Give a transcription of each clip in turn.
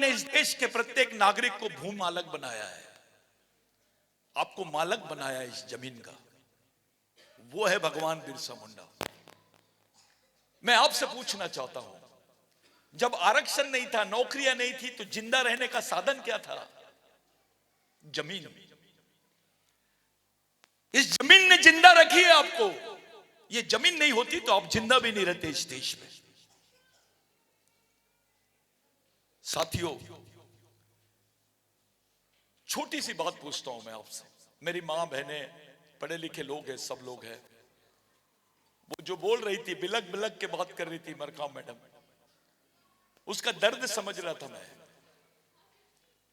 ने इस देश के प्रत्येक नागरिक को भूमालक बनाया है, आपको मालक बनाया है इस जमीन का, वो है भगवान बिरसा मुंडा। मैं आपसे पूछना चाहता हूं, जब आरक्षण नहीं था, नौकरियां नहीं थी, तो जिंदा रहने का साधन क्या था? जमीन। इस जमीन ने जिंदा रखी है आपको। ये जमीन नहीं होती तो आप जिंदा भी नहीं रहते इस देश में। साथियों, छोटी सी बात पूछता हूं मैं आपसे। मेरी मां बहनें, पढ़े लिखे लोग हैं, सब लोग हैं। वो जो बोल रही थी, बिलक बिलक के बात कर रही थी मरकाम मैडम, उसका दर्द समझ रहा था मैं।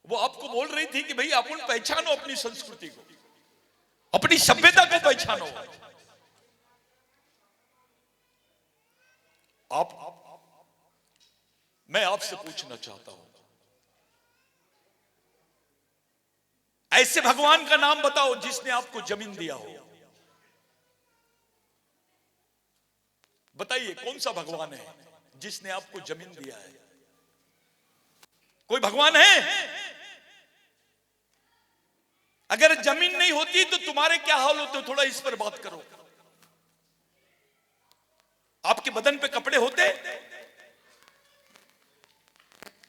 वो आपको बोल रही थी कि भाई अपन पहचानो अपनी संस्कृति को, अपनी सभ्यता को पहचानो। मैं आपसे पूछना चाहता हूं, ऐसे भगवान का नाम बताओ जिसने आपको जमीन दिया हो। बताइए कौन सा भगवान है जिसने आपको जमीन दिया है? कोई भगवान है? अगर जमीन नहीं होती तो तुम्हारे क्या हाल होते, थोड़ा इस पर बात करो। आपके बदन पे कपड़े होते?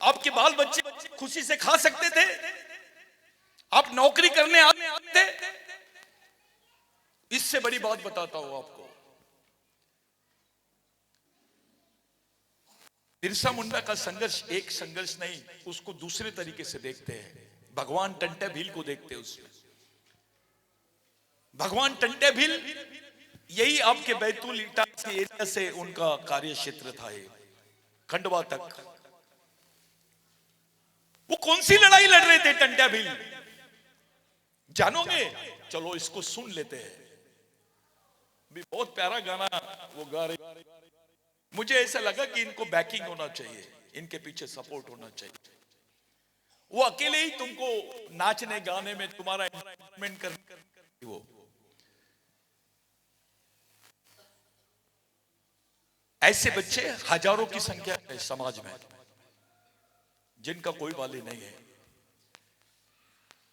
आपके बाल बच्चे खुशी से खा सकते थे? आप नौकरी करने आते? इससे बड़ी बात बताता हूं आपको, बिरसा मुंडा का संघर्ष एक संघर्ष नहीं, उसको दूसरे तरीके से देखते हैं। भगवान टंटे भील को देखते हैं उसमें। भगवान टंटे भील, यही आपके बैतूल ईटा के एरिया से उनका कार्य क्षेत्र था, खंडवा तक। वो कौन सी लड़ाई लड़ रहे थे टंटे भील, जानोगे? चलो इसको सुन लेते हैं। भी बहुत प्यारा गाना वो गा रहे। मुझे ऐसा लगा कि इनको बैकिंग होना चाहिए, इनके पीछे सपोर्ट होना चाहिए। वो अकेले ही तुमको नाचने गाने में तुम्हारा एंटरटेनमेंट करने, वो ऐसे बच्चे हजारों की संख्या है समाज में जिनका कोई वाली नहीं है।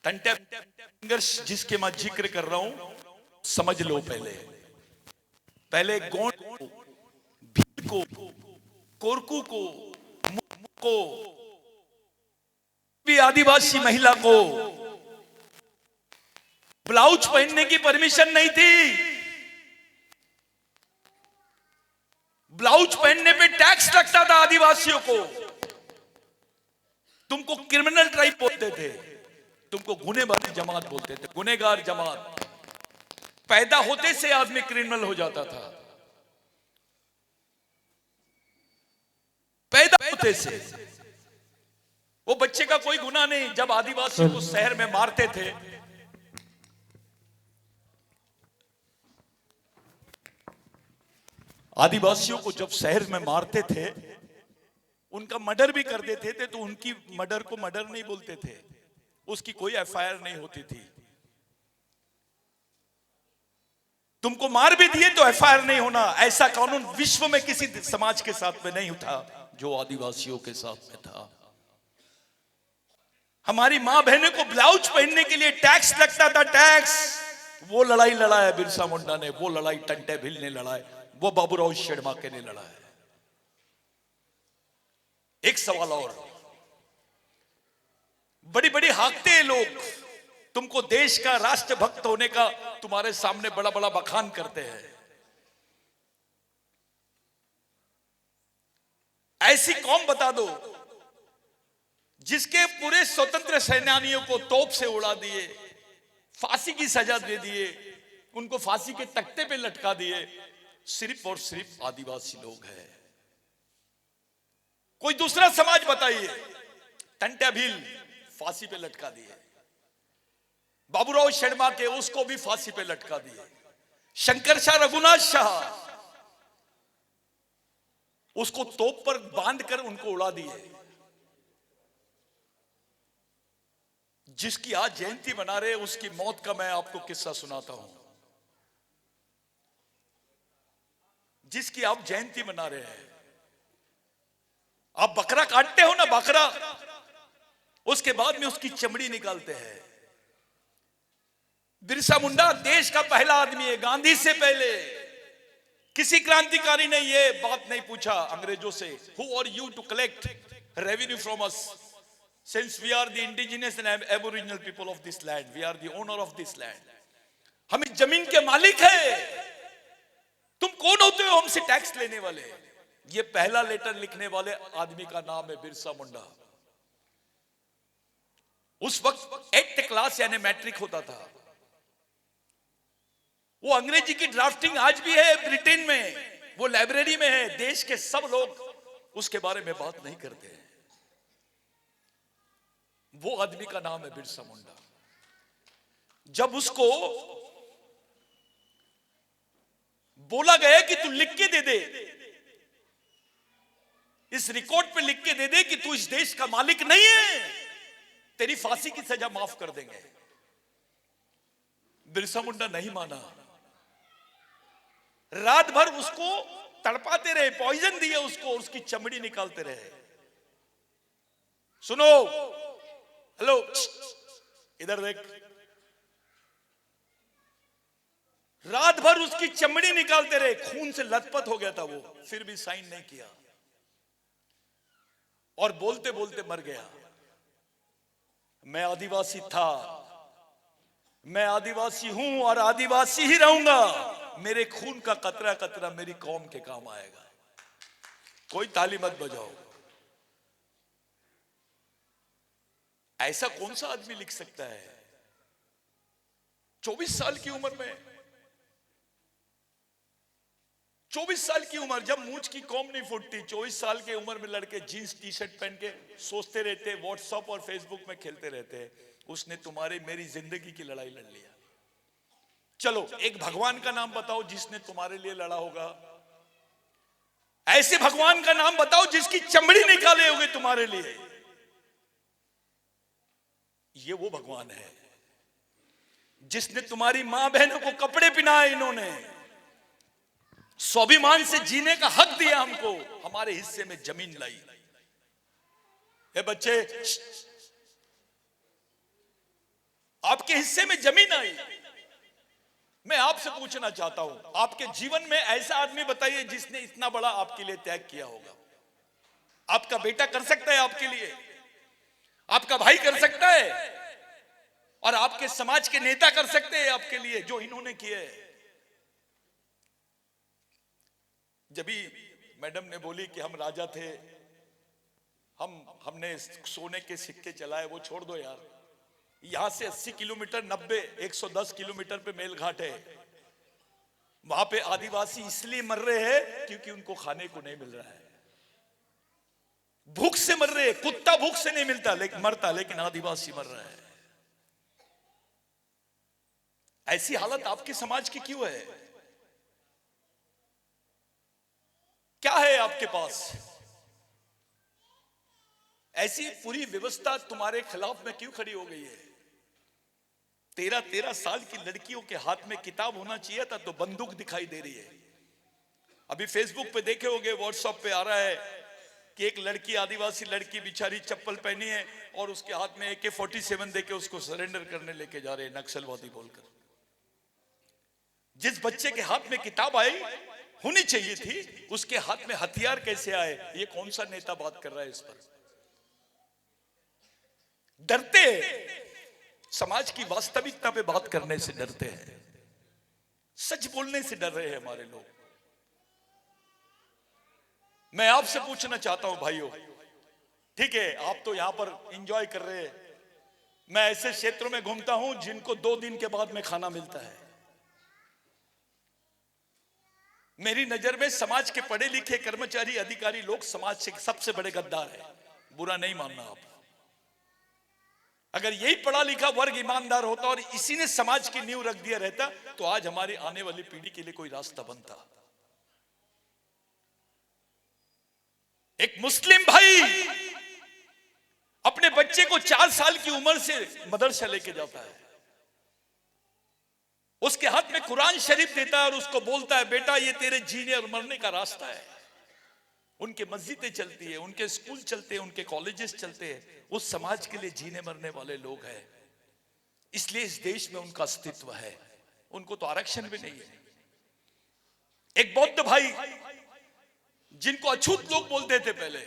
टंटे संघर्ष जिसके मैं जिक्र कर रहा हूं, समझ लो। पहले गौंड को, भील को, कोरकू को, को, भी आदिवासी महिला को ब्लाउज पहनने की परमिशन नहीं थी। ब्लाउज पहनने पे टैक्स लगता था आदिवासियों को। तुमको क्रिमिनल ट्राइब बोलते थे, तुमको गुनेगार जमात बोलते थे, गुनेगार जमात। पैदा होते से आदमी क्रिमिनल हो जाता था, पैदा होते से। वो बच्चे का कोई गुनाह नहीं। जब आदिवासियों को शहर में मारते थे, आदिवासियों को जब शहर में मारते थे, उनका मर्डर भी कर देते थे, तो उनकी मर्डर को मर्डर नहीं बोलते थे, उसकी कोई एफआईआर नहीं होती थी। तुमको मार भी दिए तो एफआईआर नहीं होना, ऐसा कानून विश्व में किसी समाज के साथ में नहीं था जो आदिवासियों के साथ में था। हमारी मां बहनों को ब्लाउज पहनने के लिए टैक्स लगता था, टैक्स। वो लड़ाई लड़ाया बिरसा मुंडा ने, वो लड़ाई टंटे भील ने लड़ाई, वो बाबूराव शेड़माके ने लड़ा है। एक सवाल और, बड़ी बड़ी हाकते हैं लोग, तुमको देश का राष्ट्रभक्त होने का तुम्हारे सामने बड़ा बड़ा बखान करते हैं। ऐसी कौम बता दो जिसके पूरे स्वतंत्र सेनानियों को तोप से उड़ा दिए, फांसी की सजा दे दिए, उनको फांसी के तख्ते पे लटका दिए, सिर्फ और सिर्फ आदिवासी लोग हैं। कोई दूसरा समाज बताइए। टंटे भील फांसी पे लटका दिए, बाबूराव शेड़माके उसको भी फांसी पे लटका दिए, शंकर शाह रघुनाथ शाह उसको तोप पर बांधकर उनको उड़ा दिए। जिसकी आज जयंती मना रहे, उसकी मौत का मैं आपको किस्सा सुनाता हूं। जिसकी आप जयंती मना रहे हैं, आप बकरा काटते हो ना, बकरा, उसके बाद में उसकी चमड़ी निकालते हैं। बिरसा मुंडा देश का पहला आदमी है, गांधी से पहले किसी क्रांतिकारी ने ये बात नहीं पूछा अंग्रेजों से, who are you to collect revenue from us, since we are the indigenous and aboriginal people of this land, we are the owner of this land. हम इस जमीन के मालिक है, तुम कौन होते हो हमसे टैक्स लेने वाले? ये पहला लेटर लिखने वाले आदमी का नाम है बिरसा मुंडा। उस वक्त 8th क्लास यानी मैट्रिक होता था। वो अंग्रेजी की ड्राफ्टिंग आज भी है ब्रिटेन में, वो लाइब्रेरी में है। देश के सब लोग उसके बारे में बात नहीं करते हैं। वो आदमी का नाम है बिरसा मुंडा। जब उसको बोला गया कि तू लिख के दे दे, इस रिकॉर्ड पे लिख के दे दे कि तू इस देश का मालिक नहीं है, तेरी फांसी की सजा माफ कर देंगे, बिरसा मुंडा नहीं माना। रात भर उसको तड़पाते रहे, पॉइजन दिए उसको, उसकी चमड़ी निकालते रहे। सुनो, हेलो, इधर देख। रात भर उसकी चमड़ी निकालते रहे, खून से लथपथ हो गया था वो, फिर भी साइन नहीं किया और बोलते बोलते मर गया। मैं आदिवासी था, मैं आदिवासी हूं और आदिवासी ही रहूंगा। मेरे खून का कतरा कतरा मेरी कौम के काम आएगा। कोई ताली मत बजाओ। ऐसा कौन सा आदमी लिख सकता है 24 साल की उम्र में? 24 साल की उम्र, जब मूंछ की कौम नहीं फूटती, 24 साल की उम्र में लड़के जीन्स टी शर्ट पहन के सोचते रहते, व्हाट्सएप और फेसबुक में खेलते रहते, उसने तुम्हारी मेरी जिंदगी की लड़ाई लड़ लिया। चलो एक भगवान का नाम बताओ जिसने तुम्हारे लिए लड़ा होगा। ऐसे भगवान का नाम बताओ जिसकी चमड़ी निकाले होगे तुम्हारे लिए। ये वो भगवान है जिसने तुम्हारी मां बहनों को कपड़े पहनाए, इन्होंने स्वाभिमान से जीने का हक दिया हमको, हमारे हिस्से में जमीन लाई। ए बच्चे, आपके हिस्से में जमीन आई। मैं आपसे पूछना चाहता हूं, आपके जीवन में ऐसा आदमी बताइए जिसने इतना बड़ा आपके लिए त्याग किया होगा। आपका बेटा कर सकता है आपके लिए, आपका भाई कर सकता है, और आपके समाज के नेता कर सकते हैं आपके लिए जो इन्होंने किए। जब भी मैडम ने बोली कि हम राजा थे, हमने सोने के सिक्के चलाए, वो छोड़ दो यार। यहां से 80 किलोमीटर 90 110 किलोमीटर पे मेलघाट है। वहां पे आदिवासी इसलिए मर रहे हैं क्योंकि उनको खाने को नहीं मिल रहा है। भूख से मर रहे हैं। कुत्ता भूख से नहीं मिलता लेकिन मरता, लेकिन आदिवासी मर रहा है। ऐसी हालत आपके समाज की क्यों है? क्या है आपके पास? ऐसी पूरी व्यवस्था तुम्हारे खिलाफ में क्यों खड़ी हो गई है? 13 साल की लड़कियों के हाथ में किताब होना चाहिए था तो बंदूक दिखाई दे रही है। अभी फेसबुक पे देखे होंगे, व्हाट्सएप पे आ रहा है कि एक लड़की, आदिवासी लड़की बेचारी चप्पल पहनी है और उसके हाथ में AK-47 देके उसको सरेंडर करने लेके जा रहे हैं नक्सलवादी बोलकर। जिस बच्चे के हाथ में किताब आई होनी चाहिए थी, उसके हाथ में हथियार कैसे आए? ये कौन सा नेता बात कर रहा है इस पर? डरते हैं, समाज की वास्तविकता पे बात करने से डरते हैं, सच बोलने से डर रहे हैं हमारे लोग। मैं आपसे पूछना चाहता हूं भाइयों, ठीक है आप तो यहां पर एंजॉय कर रहे हैं, मैं ऐसे क्षेत्रों में घूमता हूं जिनको 2 दिन के बाद में खाना मिलता है। मेरी नजर में समाज के पढ़े लिखे कर्मचारी अधिकारी लोग समाज से सबसे बड़े गद्दार हैं। बुरा नहीं मानना आप। अगर यही पढ़ा लिखा वर्ग ईमानदार होता और इसी ने समाज की नींव रख दिया रहता तो आज हमारी आने वाली पीढ़ी के लिए कोई रास्ता बनता। एक मुस्लिम भाई अपने बच्चे को 4 साल की उम्र से मदरसा लेके जाता है, उसके हाथ में कुरान शरीफ देता है और उसको बोलता है बेटा ये तेरे जीने और मरने का रास्ता है। उनके मस्जिदें चलती है, उनके स्कूल चलते हैं, उनके कॉलेजेस चलते हैं, उस समाज के लिए जीने मरने वाले लोग हैं। इसलिए इस देश में उनका अस्तित्व है। उनको तो आरक्षण भी नहीं है। एक बौद्ध भाई जिनको अछूत लोग बोलते थे पहले,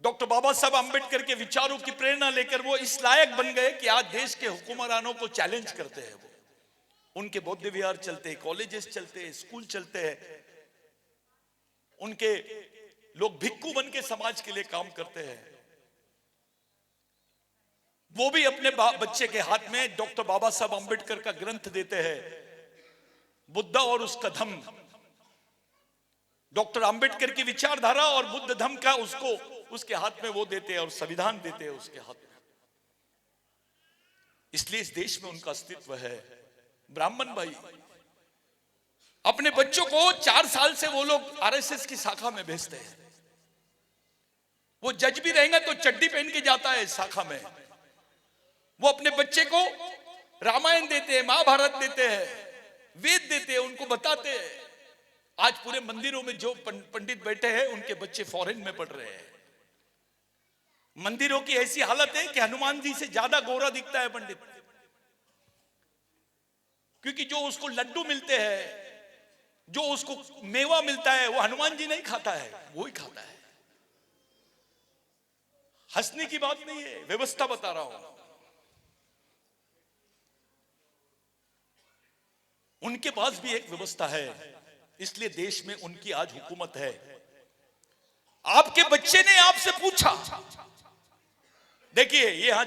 डॉक्टर बाबा साहब अंबेडकर के विचारों की प्रेरणा लेकर वो इस लायक बन गए कि आज देश के हुक्मरानों को चैलेंज करते हैं। वो उनके बौद्ध विहार चलते हैं, कॉलेजेस चलते हैं, स्कूल चलते हैं, उनके लोग भिक्खु बन के समाज के लिए काम करते हैं। वो भी अपने बच्चे के हाथ में डॉक्टर बाबा साहब अंबेडकर का ग्रंथ देते हैं, बुद्ध और उसका धम्म। डॉक्टर अंबेडकर की विचारधारा और बुद्ध धम्म का उसको उसके हाथ में वो देते हैं और संविधान देते हैं उसके हाथ में। इसलिए इस देश में उनका अस्तित्व है। ब्राह्मण भाई अपने बच्चों को 4 साल से वो लोग आरएसएस की शाखा में भेजते हैं। वो जज भी रहेगा तो चड्डी पहन के जाता है शाखा में। वो अपने बच्चे को रामायण देते हैं, महाभारत देते हैं, वेद देते हैं, उनको बताते हैं। आज पूरे मंदिरों में जो पंडित बैठे हैं उनके बच्चे फॉरेन में पढ़ रहे हैं। मंदिरों की ऐसी हालत है कि हनुमान जी से ज्यादा गोरा दिखता है पंडित, क्योंकि जो उसको लड्डू मिलते हैं, जो उसको मेवा मिलता है, वो हनुमान जी नहीं खाता है, वो ही खाता है। हंसने की बात नहीं है, व्यवस्था बता रहा हूं। उनके पास भी एक व्यवस्था है, इसलिए देश में उनकी आज हुकूमत है। आपके बच्चे ने आपसे पूछा, देखिए ये यहां